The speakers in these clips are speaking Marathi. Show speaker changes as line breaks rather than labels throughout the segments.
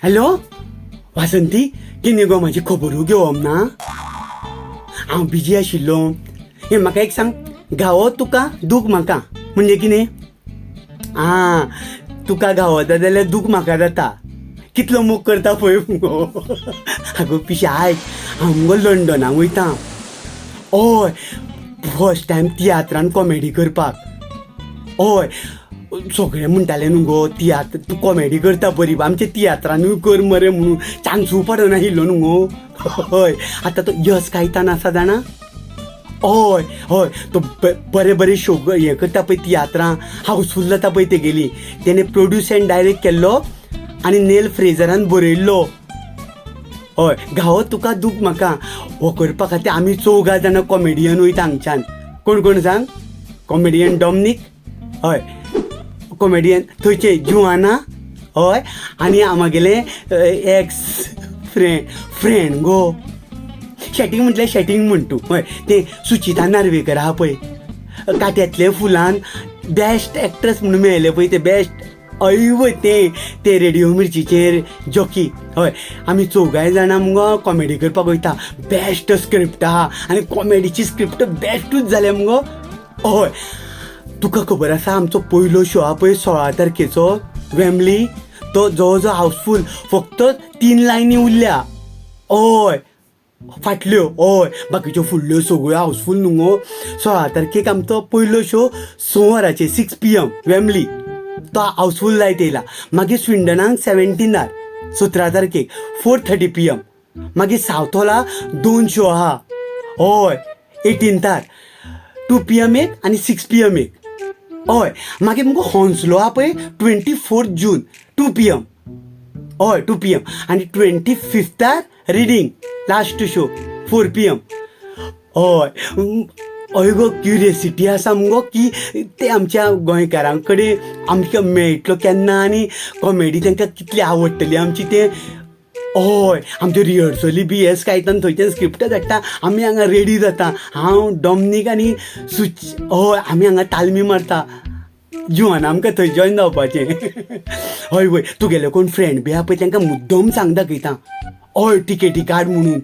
हॅलो वासंती, कितें गो म्हाजी खबरू घेवप ना? हांव बिजी आशिल्लो. हे म्हाका एक सांग, घावो तुका दूख म्हाका म्हणजे कितें? तुका गावता जाल्यार दूख म्हाका जाता. कितलो मोग करता पळय मुगो. आगो पिशे आयक, हांव मुगो लंडनाक वयता. हय, फर्स्ट टायम तियात्रान कॉमेडी करपाक. हय, सगळे म्हणटाले न्हू गो, तियात्र तूं कॉमेडी करता बरी, आमच्या तियात्रानूय कर मरे म्हणून चान्सूय पडनाशिल्लो न्हू गो. हय, आतां तो S.Caitan आसा जाणा. हय हय, तो बरे बरे शो हें करता पळय तियात्रां, हाऊसफुल जाता पळय तेगेली. तेणे प्रोड्यूस एंड डायरेक्ट केल्लो आनी नेल फ्रेझरान बरयल्लो. हय, घावो तुका दूख म्हाका हो करपा खातीर आमी 4 जाणां कॉमेडियन वयता हांगच्यान. कोण कोण सांग? कॉमेडियन डॉमनिक, हय, कॉमेडियन थंयचे जोआना, हय, आनी आमगेले एक्स फ्रेंड गो. शॅटिंग म्हटल्यार शॅटिंग म्हण तूं. हय, ते सुचिता नार्वेकर आहा पळय, काट्यांतले फुलान बेस्ट एक्ट्रेस म्हणून मेळ्ळें पळय, ते बेस्ट. अय ते रेडिओ मिर्चीचेर जॉकी. हय, आमी 4 जाणां मुगो कॉमेडी करपाक वयता. बेस्ट स्क्रिप्ट आहा आनी कॉमेडीची स्क्रिप्ट बेस्टूच जाल्या मुगो. हय, तुका खबर आसा आमचो पयलो शो आहा पळय 16 तारखेचो वेम्बली, तो जवळ जवळ हाऊसफुल, फक्त 3 लायनी उरल्या. हय, फाटल्यो. हय, बाकीच्यो फुडल्यो सगळ्यो हाऊसफुल न्हू गो. 16 तारखेक आमचो पयलो शो 6 वरांचेर 6 PM वेम्बली, तो हाऊसफुल जायत येयला. मागीर स्विंडनाक 17 17 तारखेक 4:30 PM. मागीर सावथॉला 2 शो आहा. हय, 18 2 PM एक आनी 6 PM एक. हय, मागीर मुगो हॉन्सलो आहा पळय 24 जून 2 PM. हय, 2 PM आनी 25 रिडींग लास्ट शो 4 PM. हय, हय गो, क्युरियोसिटी आसा मुगो की ते आमच्या गोंयकारां कडेन आमकां मेळटलो केन्ना आनी कॉमेडी तांकां कितली आवडटली आमची ते. हय, आमच्यो रिहर्सली बी S.Caitan थंयच्यान स्क्रिप्ट धाडटा, आमी हांगा रेडी जाता. हांव डॉमनीक आनी हय, आमी हांगा तालमी मारता. जोआना आमकां थंय जॉयन जावपाचें. हय वय, तुगेले कोण फ्रेंड बी आहा पळय तांकां मुद्दम सांग दाखयता. हय, टिकेटी काड म्हणून,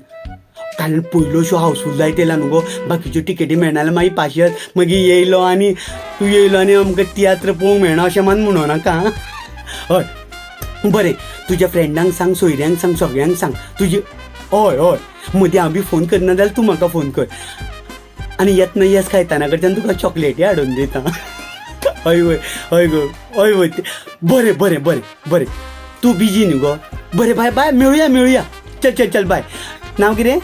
कारण पयलो शो हाऊसफुल जायत येयला न्हू गो. बाकीच्यो टिकेटी मेळना जाल्यार मागीर पाशयेत मागीर येयलो आनी तूं येयलो आनी आमकां तियात्र पळोवंक मेळना अशें मान म्हणो नाका. हय, बरें, तुज्या फ्रेंडांक सांग, सोयऱ्यांक सांग, सगळ्यांक सांग तुजी. हय हय, मदीं हांव बी फोन करना जाल्यार तूं म्हाका फोन कर. आनी येतना S.Caitan कडच्यान तुका चॉकलेटी हाडून दिता. हय वय, हय गो, हय वय. बरें बरें बरें बरें, तूं बिजी न्ही गो. बरें, बाय बाय, मेळुया. चल चल चल, बाय. नांव कितें?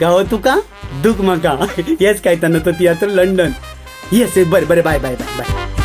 घावो तुका दूख म्हाका. S.Caitan तो तियात्र लंडन. येस, बरें बरें, बाय बाय बाय बाय.